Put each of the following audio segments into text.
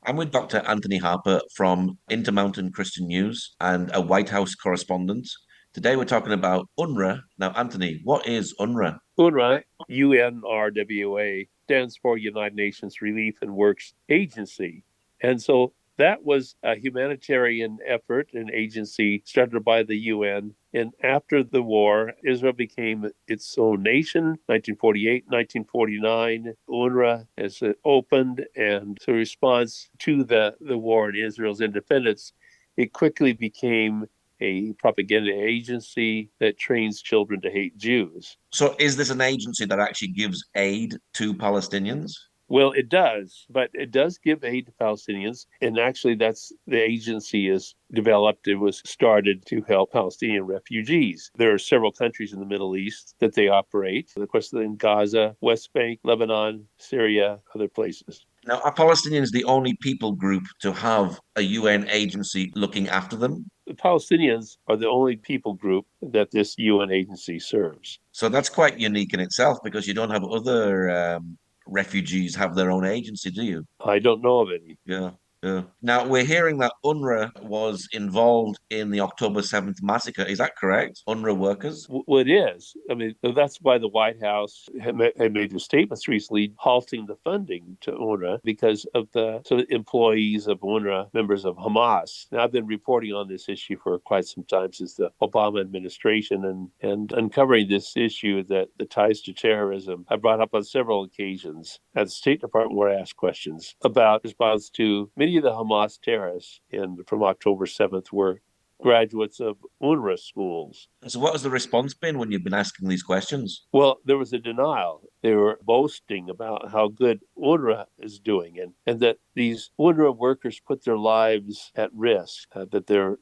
I'm with Dr. Anthony Harper from Intermountain Christian News and a White House correspondent. Today we're talking about UNRWA. Now, Anthony, what is UNRWA? UNRWA, UNRWA, stands for United Nations Relief and Works Agency. And so that was a humanitarian effort, an agency started by the UN. And after the war, Israel became its own nation, 1948, 1949. UNRWA has opened, and so in response to the war and Israel's independence, it quickly became a propaganda agency that trains children to hate Jews. So, is this an agency that actually gives aid to Palestinians? Well, it does, but it does give aid to Palestinians. And actually, that's the agency is developed. It was started to help Palestinian refugees. There are several countries in the Middle East that they operate. Of course, in Gaza, West Bank, Lebanon, Syria, other places. Now, are Palestinians the only people group to have a UN agency looking after them? The Palestinians are the only people group that this UN agency serves. So that's quite unique in itself because you don't have other refugees have their own agency, do you? I don't know of any. Yeah, yeah. Now we're hearing that UNRWA was involved in the October 7th massacre. Is that correct? UNRWA workers? Well, it is. I mean, that's why the White House had made statements recently halting the funding to UNRWA because of the sort of employees of UNRWA, members of Hamas. Now, I've been reporting on this issue for quite some time since the Obama administration and uncovering this issue that the ties to terrorism I brought up on several occasions at the State Department where I asked questions about response to many of the Hamas terrorists from October 7th were graduates of UNRWA schools. So what has the response been when you've been asking these questions? Well, there was a denial. They were boasting about how good UNRWA is doing and that these UNRWA workers put their lives at risk, that they're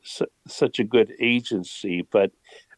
such a good agency, but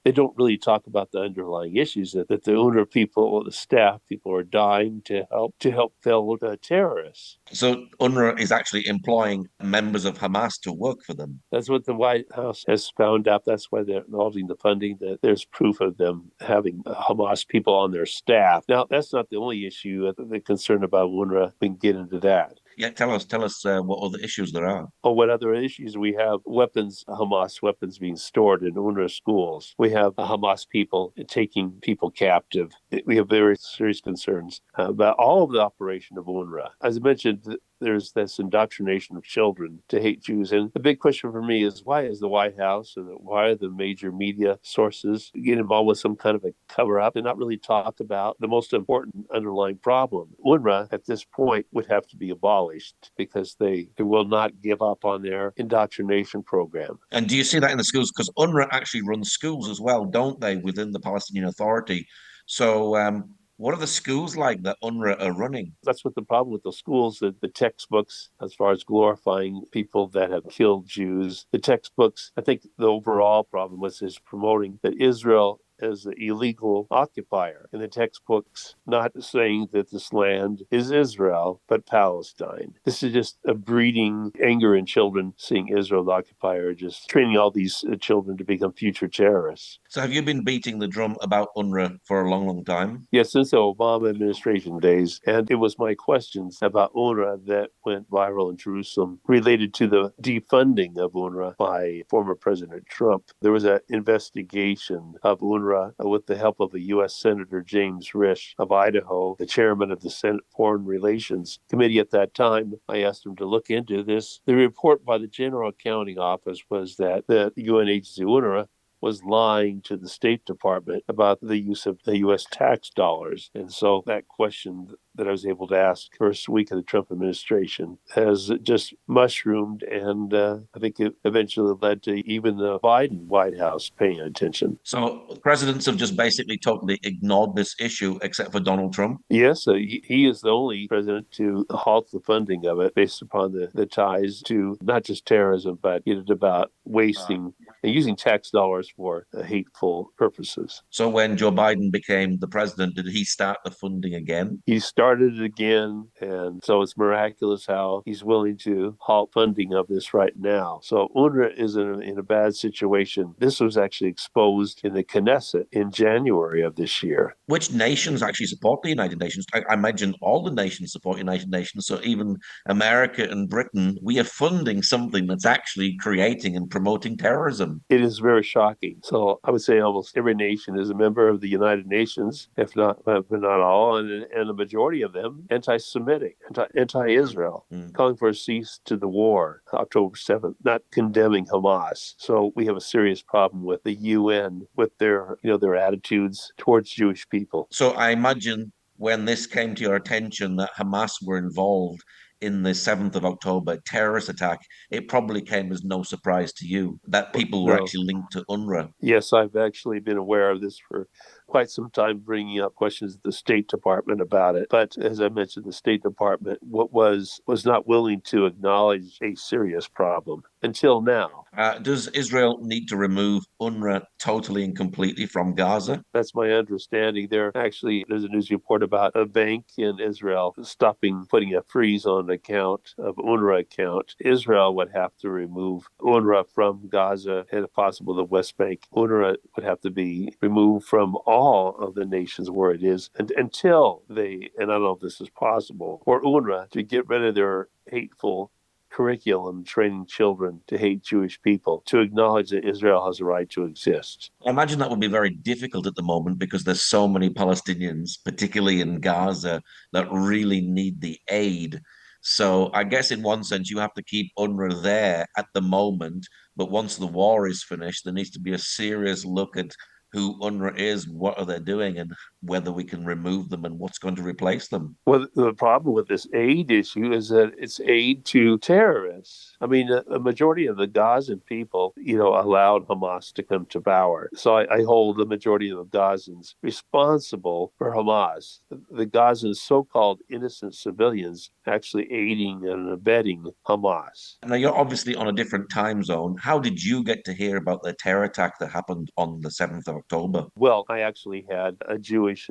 they don't really talk about the underlying issues that the UNRWA people, the staff people are dying to help fellow terrorists. So UNRWA is actually employing members of Hamas to work for them. That's what the White House has found out. That's why they're holding the funding, that there's proof of them having Hamas people on their staff. Now, that's not the only issue. The concern about UNRWA, we can get into that. Yeah, tell us what other issues there are. Oh, what other issues? We have weapons, Hamas weapons being stored in UNRWA schools. We have Hamas people taking people captive. We have very serious concerns about all of the operation of UNRWA. As I mentioned, there's this indoctrination of children to hate Jews. And the big question for me is why is the White House and why are the major media sources get involved with some kind of a cover up and not really talk about the most important underlying problem? UNRWA at this point would have to be abolished because they will not give up on their indoctrination program. And do you see that in the schools? Because UNRWA actually runs schools as well, don't they, within the Palestinian Authority? So what are the schools like that UNRWA are running? That's what the problem with the schools, the textbooks, as far as glorifying people that have killed Jews, the textbooks, I think the overall problem was is promoting that Israel as an illegal occupier in the textbooks, not saying that this land is Israel, but Palestine. This is just a breeding anger in children, seeing Israel the occupier, just training all these children to become future terrorists. So have you been beating the drum about UNRWA for a long, long time? Yes, since the Obama administration days. And it was my questions about UNRWA that went viral in Jerusalem related to the defunding of UNRWA by former President Trump. There was an investigation of UNRWA with the help of a U.S. Senator James Risch of Idaho, the chairman of the Senate Foreign Relations Committee at that time. I asked him to look into this. The report by the General Accounting Office was that the UN agency UNRWA was lying to the State Department about the use of the U.S. tax dollars. And so that question that I was able to ask first week of the Trump administration has just mushroomed, and I think it eventually led to even the Biden White House paying attention. So presidents have just basically totally ignored this issue except for Donald Trump. Yes, he is the only president to halt the funding of it based upon the ties to not just terrorism, but about wasting and using tax dollars for hateful purposes. So when Joe Biden became the president, did he start the funding again? He started it again, and so it's miraculous how he's willing to halt funding of this right now. So UNRWA is in a bad situation. This was actually exposed in the Knesset in January of this year. Which nations actually support the United Nations? I imagine all the nations support United Nations. So even America and Britain, we are funding something that's actually creating and promoting terrorism. It is very shocking. So I would say almost every nation is a member of the United Nations, if not, but not all, and a majority of them anti-Semitic, anti-Israel, Mm. calling for a cease to the war, October 7th, not condemning Hamas. So we have a serious problem with the UN, with their attitudes towards Jewish people. So I imagine when this came to your attention that Hamas were involved in the 7th of October terrorist attack, it probably came as no surprise to you that people were No. actually linked to UNRWA. Yes, I've actually been aware of this for quite some time, bringing up questions at the State Department about it. But as I mentioned, the State Department was not willing to acknowledge a serious problem until now. Does Israel need to remove UNRWA totally and completely from Gaza? That's my understanding. There's a news report about a bank in Israel stopping, putting a freeze on an account of UNRWA account. Israel would have to remove UNRWA from Gaza and, if possible, the West Bank. UNRWA would have to be removed from all of the nations where it is until and I don't know if this is possible, for UNRWA to get rid of their hateful curriculum training children to hate Jewish people, to acknowledge that Israel has a right to exist. I imagine that would be very difficult at the moment because there's so many Palestinians, particularly in Gaza, that really need the aid. So I guess in one sense you have to keep UNRWA there at the moment, but once the war is finished, there needs to be a serious look at who UNRWA is, what are they doing, and whether we can remove them and what's going to replace them. Well, the problem with this aid issue is that it's aid to terrorists. I mean, a majority of the Gazan people, allowed Hamas to come to power. So I hold the majority of the Gazans responsible for Hamas. The Gazans, so-called innocent civilians, actually aiding and abetting Hamas. Now, you're obviously on a different time zone. How did you get to hear about the terror attack that happened on the 7th of October? Well, I actually had a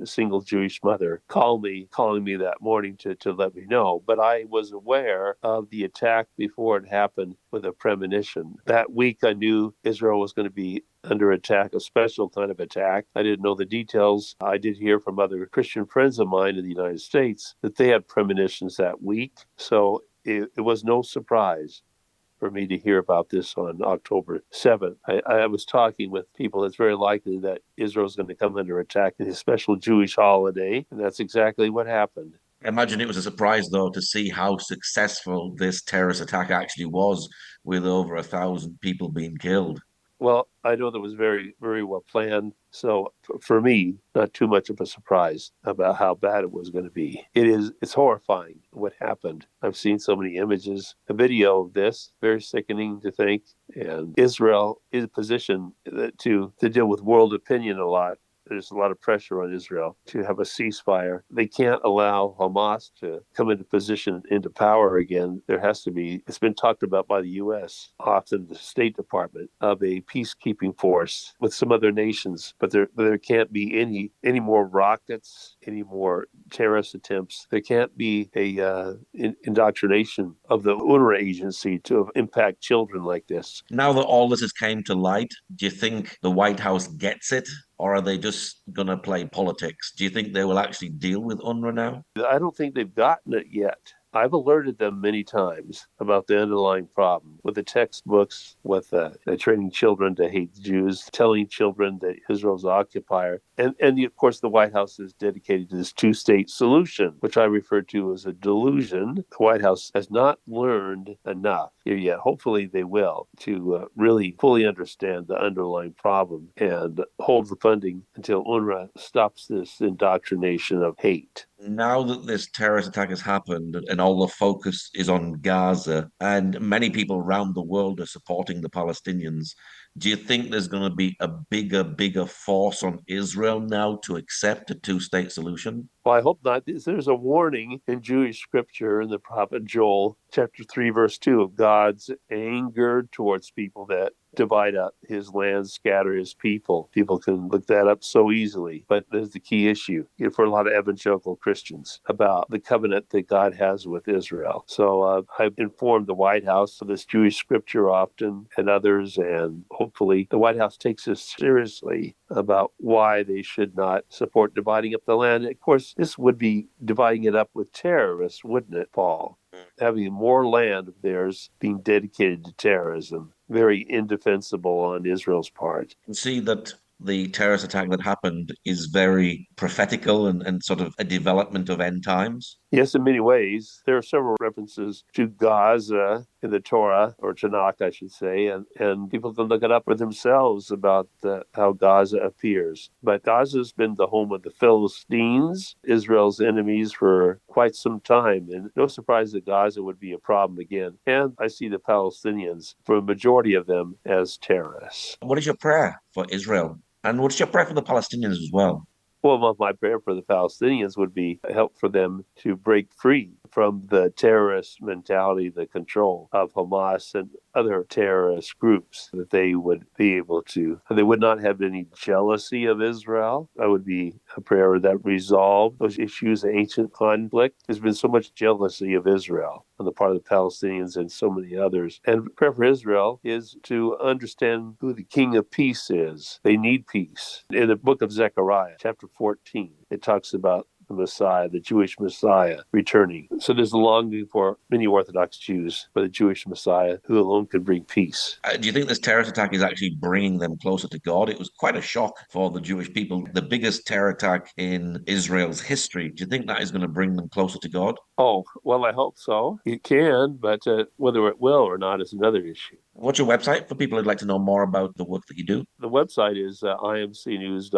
single Jewish mother calling me that morning to let me know. But I was aware of the attack before it happened with a premonition. That week, I knew Israel was going to be under attack, a special kind of attack. I didn't know the details. I did hear from other Christian friends of mine in the United States that they had premonitions that week. So it was no surprise for me to hear about this on October 7th. I was talking with people. It's very likely that Israel's going to come under attack in a special Jewish holiday, and that's exactly what happened. I imagine it was a surprise, though, to see how successful this terrorist attack actually was, with over 1,000 people being killed. Well, I know that was very, very well planned. So for me, not too much of a surprise about how bad it was going to be. It's horrifying what happened. I've seen so many images, a video of this, very sickening to think. And Israel is positioned to deal with world opinion a lot. There's a lot of pressure on Israel to have a ceasefire. They can't allow Hamas to come into power again. There has to be, it's been talked about by the U.S., often the State Department, of a peacekeeping force with some other nations, but there can't be any more rockets, any more terrorist attempts. There can't be a indoctrination of the UNRWA agency to impact children like this. Now that all this has came to light, do you think the White House gets it, or are they just going to play politics? Do you think they will actually deal with UNRWA now? I don't think they've gotten it yet. I've alerted them many times about the underlying problem with the textbooks, with training children to hate Jews, telling children that Israel's an occupier. And of course, the White House is dedicated to this two-state solution, which I refer to as a delusion. The White House has not learned enough yet. Hopefully they will, to really fully understand the underlying problem and hold the funding until UNRWA stops this indoctrination of hate. Now that this terrorist attack has happened and all the focus is on Gaza, and many people around the world are supporting the Palestinians, do you think there's going to be a bigger force on Israel now to accept a two-state solution? Well, I hope not. There's a warning in Jewish scripture in the prophet Joel, chapter 3, verse 2, of God's anger towards people that divide up his land, scatter his people. People can look that up so easily. But there's the key issue for a lot of evangelical Christians about the covenant that God has with Israel. So I've informed the White House of this Jewish scripture often and others, and hopefully the White House takes this seriously about why they should not support dividing up the land. Of course, this would be dividing it up with terrorists, wouldn't it, Paul? Having more land of theirs being dedicated to terrorism. Very indefensible on Israel's part. Can see that the terrorist attack that happened is very prophetical and sort of a development of end times. Yes, in many ways. There are several references to Gaza in the Torah, or Tanakh, I should say, and people can look it up for themselves about how Gaza appears. But Gaza has been the home of the Philistines, Israel's enemies, for quite some time. And no surprise that Gaza would be a problem again. And I see the Palestinians, for a majority of them, as terrorists. What is your prayer for Israel? And what's your prayer for the Palestinians as well? Well, my prayer for the Palestinians would be help for them to break free from the terrorist mentality, the control of Hamas and other terrorist groups, that they would be able to, they would not have any jealousy of Israel. That would be a prayer that resolved those issues, of ancient conflict. There's been so much jealousy of Israel on the part of the Palestinians and so many others. And prayer for Israel is to understand who the King of Peace is. They need peace. In the book of Zechariah, chapter 14, it talks about the Messiah, the Jewish Messiah, returning. So there's a longing for many Orthodox Jews for the Jewish Messiah who alone could bring peace. Do you think this terrorist attack is actually bringing them closer to God? It was quite a shock for the Jewish people, the biggest terror attack in Israel's history. Do you think that is going to bring them closer to God? Oh, well, I hope so. It can, but whether it will or not is another issue. What's your website for people who'd like to know more about the work that you do? The website is imcnews.org,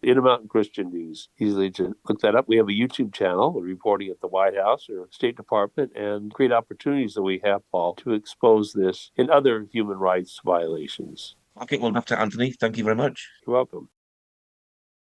Intermountain Christian News. Easily to look that up. We have a YouTube channel. We're reporting at the White House or State Department, and great opportunities that we have, Paul, to expose this and other human rights violations. Okay, well, Dr. Anthony, thank you very much. You're welcome.